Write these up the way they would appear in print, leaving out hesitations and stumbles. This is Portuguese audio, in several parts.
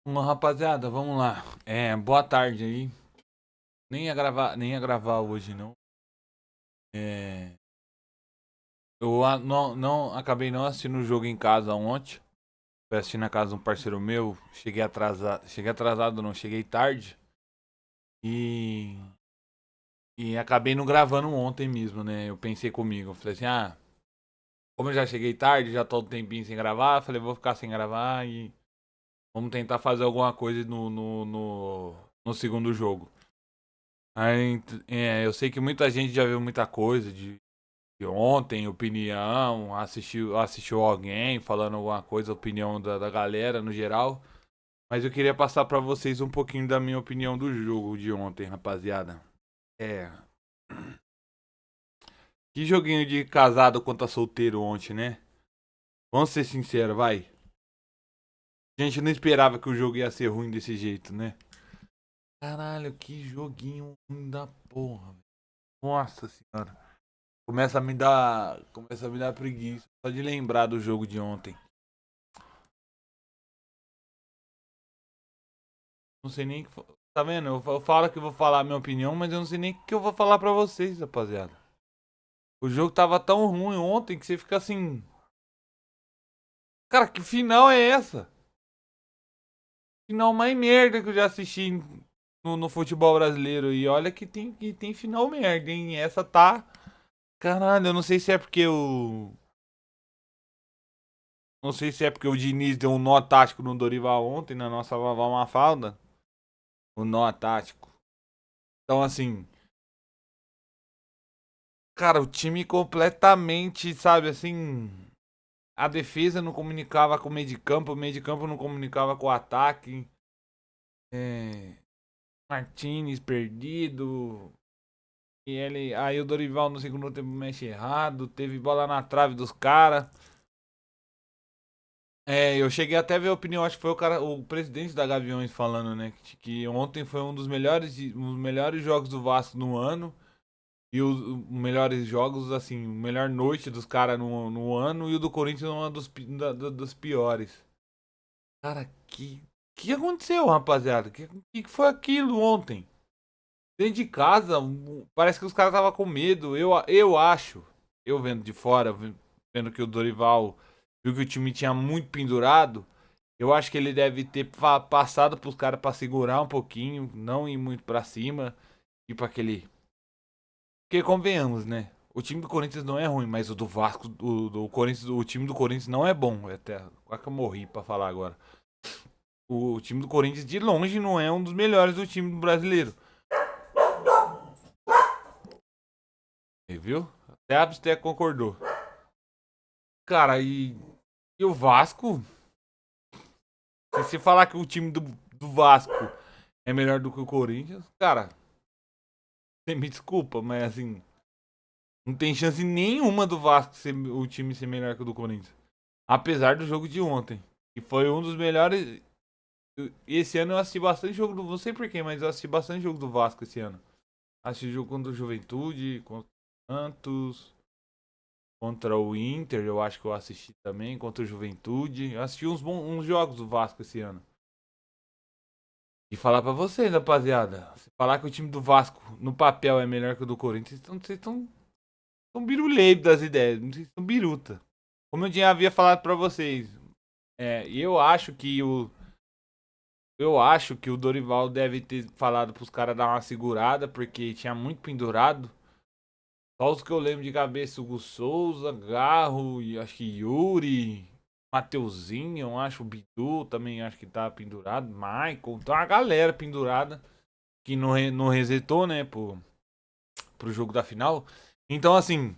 Rapaziada, vamos lá. Boa tarde aí. Nem ia gravar hoje não. É, não acabei não assistindo o jogo em casa ontem. Fui assistir na casa de um parceiro meu. Cheguei atrasado não, cheguei tarde. E e acabei não gravando ontem mesmo, né? Eu pensei comigo, eu falei assim: como eu já cheguei tarde, já tô um tempinho sem gravar, falei, vou ficar sem gravar e vamos tentar fazer alguma coisa no segundo jogo. Eu sei que muita gente já viu muita coisa de ontem, opinião, assistiu alguém falando alguma coisa, opinião da galera no geral. Mas eu queria passar pra vocês um pouquinho da minha opinião do jogo de ontem, rapaziada. É. Que joguinho de casado contra solteiro ontem, né? Vamos ser sinceros, vai. A gente não esperava que o jogo ia ser ruim desse jeito, né? Caralho, que joguinho ruim da porra, velho. Nossa senhora. Começa a me dar preguiça só de lembrar do jogo de ontem. Não sei nem tá vendo? Eu falo que vou falar a minha opinião, mas eu não sei nem o que eu vou falar pra vocês, rapaziada. O jogo tava tão ruim ontem que você fica assim, cara, que final é essa? Final mais merda que eu já assisti no futebol brasileiro. E olha que tem final merda, hein? Essa tá. Caralho, eu não sei se é porque o. Não sei se é porque o Diniz deu um nó tático no Dorival ontem, na nossa Vavá Mafalda. O nó tático. Então, assim. Cara, o time completamente, sabe, assim. A defesa não comunicava com o meio de campo não comunicava com o ataque. É, Martinez perdido. Aí o Dorival no segundo tempo mexe errado. Teve bola na trave dos caras. Eu cheguei até a ver a opinião, acho que foi o presidente da Gaviões falando, né? Que ontem foi um dos melhores jogos do Vasco no ano. E os melhores jogos, assim, melhor noite dos caras no ano. E o do Corinthians uma dos piores. Cara, que aconteceu, rapaziada? Que foi aquilo ontem? Dentro de casa, parece que os caras estavam com medo. Eu acho, eu vendo de fora, vendo que o Dorival viu que o time tinha muito pendurado. Eu acho que ele deve ter passado pros caras pra segurar um pouquinho, não ir muito pra cima, ir pra aquele. Porque convenhamos, né? O time do Corinthians não é ruim, mas o do Vasco, do Corinthians, o time do Corinthians não é bom. Até quase que eu morri pra falar agora. O time do Corinthians de longe não é um dos melhores do time do brasileiro. Viu? Até a Abster concordou. Cara, e o Vasco? Se você falar que o time do Vasco é melhor do que o Corinthians, cara, você me desculpa, mas assim, não tem chance nenhuma do Vasco o time ser melhor que o do Corinthians. Apesar do jogo de ontem. Que foi um dos melhores. Esse ano eu assisti bastante jogo do. Não sei porquê, mas eu assisti bastante jogo do Vasco esse ano. Assisti jogo contra o Juventude, contra o Santos, contra o Inter, eu acho que eu assisti também, contra o Juventude. Eu assisti uns jogos do Vasco esse ano. E falar pra vocês, rapaziada. Se falar que o time do Vasco no papel é melhor que o do Corinthians, vocês estão biruleibe das ideias. Vocês estão biruta. Como eu já havia falado pra vocês. Eu acho que o. Eu acho que o Dorival deve ter falado pros caras dar uma segurada, porque tinha muito pendurado. Só os que eu lembro de cabeça, Hugo Souza, Garro, e acho que Yuri, Mateuzinho, eu acho, o Bidu também acho que tá pendurado, Michael, tá uma galera pendurada que não resetou, né, pro jogo da final. Então, assim,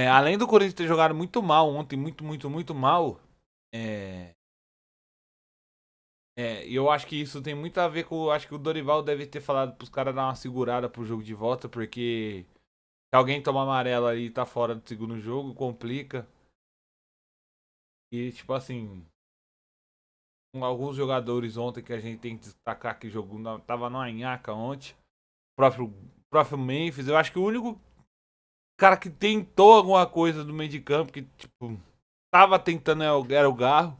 além do Corinthians ter jogado muito mal ontem, muito, muito, muito mal, é, eu acho que isso tem muito a ver com. Acho que o Dorival deve ter falado pros caras dar uma segurada pro jogo de volta, porque se alguém toma amarelo aí e tá fora do segundo jogo, complica. E, tipo assim, com alguns jogadores ontem que a gente tem que destacar que jogou, tava no Anhaca ontem. O próprio Memphis, eu acho que o único cara que tentou alguma coisa do meio de campo, que, tipo, tava tentando era o Garro.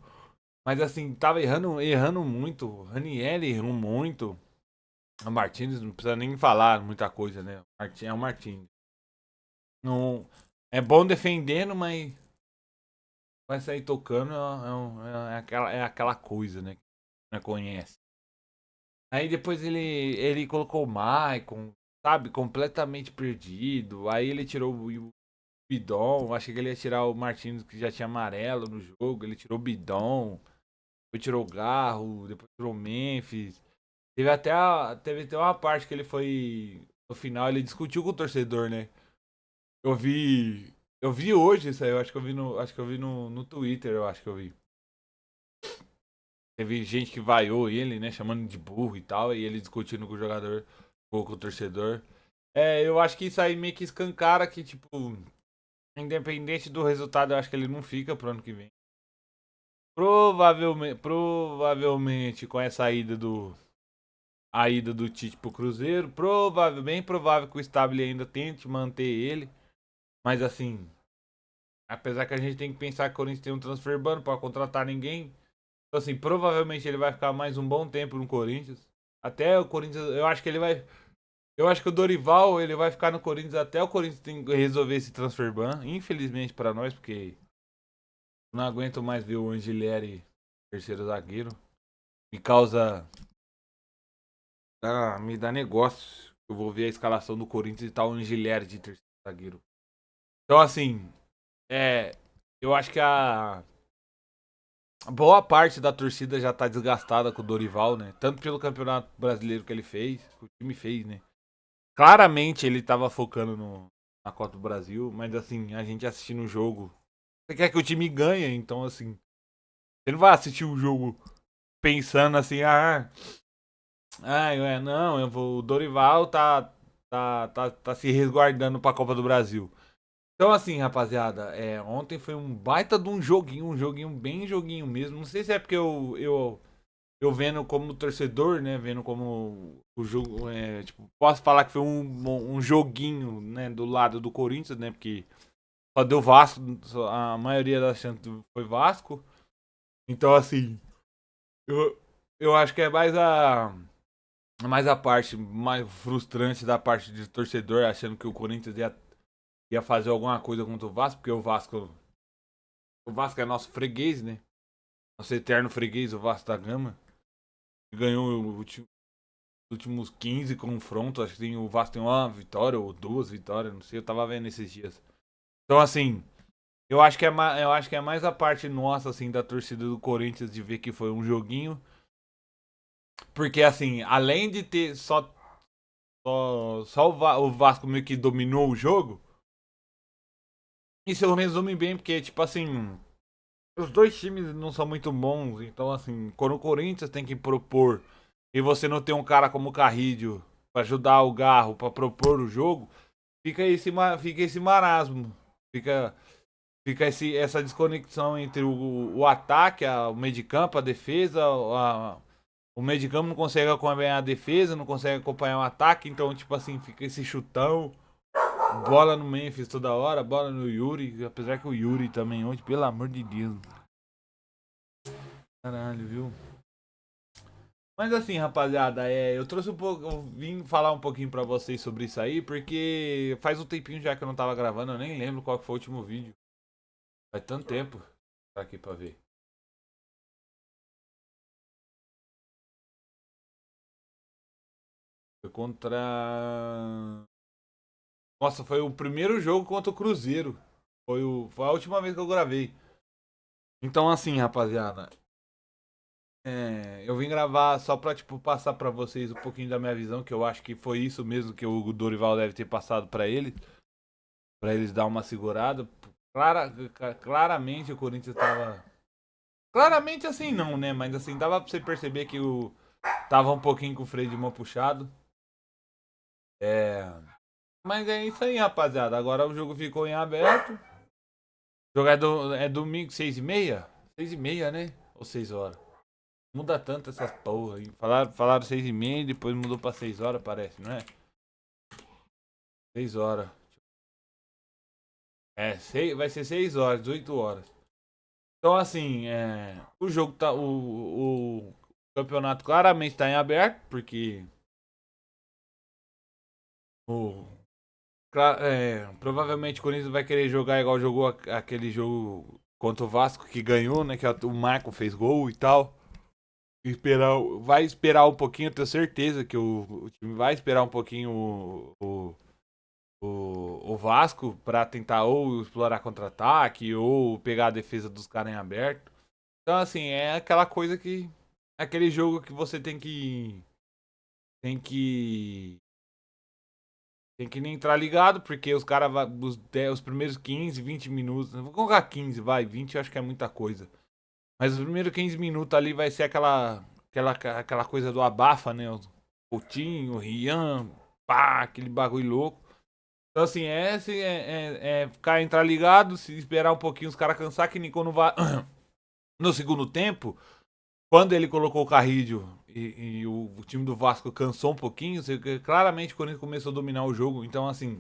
Mas assim, tava errando muito. O Ranieri errou muito. O Martins não precisa nem falar muita coisa, né? É o Martins. Não, é bom defendendo, mas vai sair tocando é aquela coisa, né? Que não conhece. Aí depois ele colocou o Maicon, sabe? Completamente perdido. Aí ele tirou o Bidon. Achei que ele ia tirar o Martins, que já tinha amarelo no jogo. Ele tirou o Bidon. Depois tirou o Garro. Depois tirou o Memphis. Teve até uma parte que ele foi. No final ele discutiu com o torcedor, né? Eu vi. Eu vi hoje isso aí, eu acho que eu vi no. Acho que eu vi no Twitter, eu acho que eu vi. Teve gente que vaiou ele, né? Chamando de burro e tal. E ele discutindo com o jogador, com o torcedor. É, eu acho que isso aí meio que escancara que, tipo, independente do resultado, eu acho que ele não fica pro ano que vem. Provavelmente com essa ida do Tite pro Cruzeiro, bem provável que o Stabile ainda tente manter ele. Mas assim, apesar que a gente tem que pensar que o Corinthians tem um transfer ban para contratar ninguém. Então assim, provavelmente ele vai ficar mais um bom tempo no Corinthians. Até o Corinthians, eu acho que ele vai. Eu acho que o Dorival ele vai ficar no Corinthians até o Corinthians tem que resolver esse transfer ban. Infelizmente para nós, porque não aguento mais ver o Angelieri, terceiro zagueiro. Me causa. Me dá negócio. Eu vou ver a escalação do Corinthians e tal o Angelieri de terceiro zagueiro. Então assim, é. Eu acho que a boa parte da torcida já tá desgastada com o Dorival, né? Tanto pelo campeonato brasileiro que ele fez, que o time fez, né? Claramente ele tava focando na Copa do Brasil, mas assim, a gente assistindo o jogo. Você quer que o time ganhe, então assim. Você não vai assistir o jogo pensando assim, não, o Dorival tá se resguardando pra Copa do Brasil. Então, assim, rapaziada, ontem foi um baita de um joguinho bem joguinho mesmo. Não sei se é porque eu vendo como torcedor, né, vendo como o jogo, tipo, posso falar que foi um joguinho, né, do lado do Corinthians, né, porque só deu Vasco, a maioria das chances foi Vasco. Então, assim, eu, eu acho que é mais a parte mais frustrante da parte de torcedor, achando que o Corinthians ia fazer alguma coisa contra o Vasco, porque o Vasco é nosso freguês, né? Nosso eterno freguês, o Vasco da Gama. Ganhou os últimos 15 confrontos. Acho que o Vasco tem uma vitória ou duas vitórias, não sei. Eu tava vendo esses dias. Então, assim, eu acho que é mais a parte nossa, assim, da torcida do Corinthians de ver que foi um joguinho. Porque, assim, além de ter só o Vasco meio que dominou o jogo. Isso eu resumo bem, porque, tipo assim, os dois times não são muito bons. Então, assim, quando o Corinthians tem que propor e você não tem um cara como o Carrídio pra ajudar o Garro pra propor o jogo, fica esse marasmo. Fica essa desconexão entre o ataque, o meio de campo, a defesa. O meio de campo não consegue acompanhar a defesa, não consegue acompanhar o ataque. Então, tipo assim, fica esse chutão. Bola no Memphis toda hora, bola no Yuri. Apesar que o Yuri também ontem, pelo amor de Deus. Caralho, viu? Mas assim, rapaziada, eu trouxe um pouco. Eu vim falar um pouquinho pra vocês sobre isso aí, porque faz um tempinho já que eu não tava gravando, eu nem lembro qual que foi o último vídeo. Faz tanto tempo. Tá aqui pra ver. Foi contra. Nossa, foi o primeiro jogo contra o Cruzeiro. Foi a última vez que eu gravei. Então, assim, rapaziada, eu vim gravar só pra, tipo, passar pra vocês um pouquinho da minha visão, que eu acho que foi isso mesmo que o Dorival deve ter passado pra eles dar uma segurada. Claramente o Corinthians tava. Claramente assim não, né? Mas assim, dava pra você perceber que tava um pouquinho com o freio de mão puxado. É. Mas é isso aí, rapaziada. Agora o jogo ficou em aberto. O jogo é domingo, 6h30? 6h30, né? Ou 6 horas? Muda tanto essas porra aí. Falaram 6h30 e depois mudou pra 6 horas, parece, não é? 6 horas. Vai ser 6 horas, 18 horas. Então, assim, o jogo tá. O campeonato claramente tá em aberto, porque o, provavelmente o Corinthians vai querer jogar igual jogou aquele jogo contra o Vasco que ganhou, né? Que o Marco fez gol e tal. Vai esperar um pouquinho, eu tenho certeza que o time vai esperar um pouquinho o Vasco pra tentar ou explorar contra-ataque ou pegar a defesa dos caras em aberto. Então, assim, é aquela coisa que. Aquele jogo que você tem que. Tem que. Tem que nem entrar ligado, porque os caras. Os primeiros 15, 20 minutos. Vou colocar 15, vai. 20 eu acho que é muita coisa. Mas os primeiros 15 minutos ali vai ser aquela coisa do abafa, né? O Coutinho, o Rian, pá, aquele bagulho louco. Então, assim, é ficar entrar ligado, se esperar um pouquinho os caras cansar, que nem quando vai. No segundo tempo, quando ele colocou o Carrídio e o time do Vasco cansou um pouquinho, claramente o Corinthians começou a dominar o jogo. Então, assim,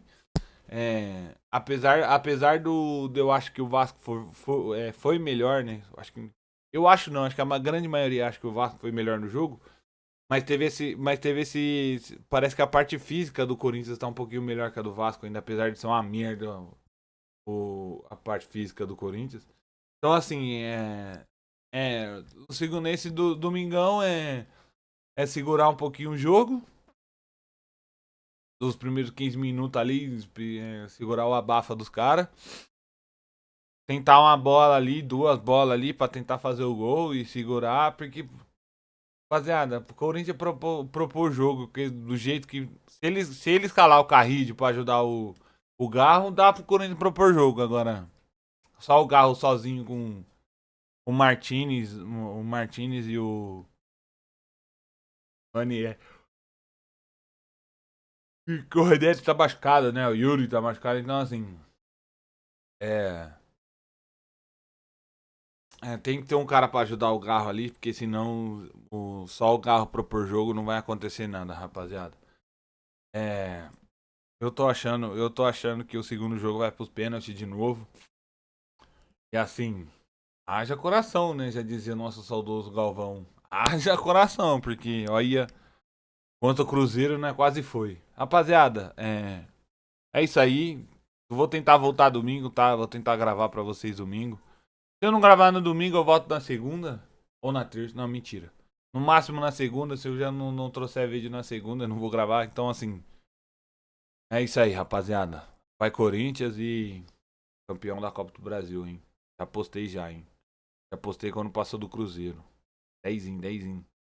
apesar de eu acho que o Vasco foi melhor, né? Eu acho não, acho que a grande maioria acha que o Vasco foi melhor no jogo. Mas teve esse. Parece que a parte física do Corinthians tá um pouquinho melhor que a do Vasco, ainda apesar de ser uma merda a parte física do Corinthians. Então, assim, o segundo nesse do Domingão é segurar um pouquinho o jogo. Os primeiros 15 minutos ali, segurar o abafa dos caras. Tentar uma bola ali, duas bolas ali pra tentar fazer o gol e segurar, porque, rapaziada, o Corinthians propôs o jogo, do jeito que. Se ele escalar o Carrídio pra ajudar o Garro, dá pro Corinthians propor jogo. Agora, só o Garro sozinho com o Martinez e o Manier. E que o Redete tá machucado, né? O Yuri tá machucado, então assim. É. Tem que ter um cara pra ajudar o Garro ali, porque senão só o Garro propor jogo não vai acontecer nada, rapaziada. É. Eu tô achando que o segundo jogo vai pros pênaltis de novo. E assim, haja coração, né? Já dizia nosso saudoso Galvão. Haja coração, porque olha, contra o Cruzeiro, né? Quase foi. Rapaziada, é isso aí. Eu vou tentar voltar domingo, tá? Vou tentar gravar pra vocês domingo. Se eu não gravar no domingo, eu volto na segunda ou na terça. Não, mentira. No máximo na segunda. Se eu já não trouxer vídeo na segunda, eu não vou gravar. Então, assim, é isso aí, rapaziada. Vai Corinthians e campeão da Copa do Brasil, hein? Já postei já, hein? Já postei quando passou do Cruzeiro. 10, 10.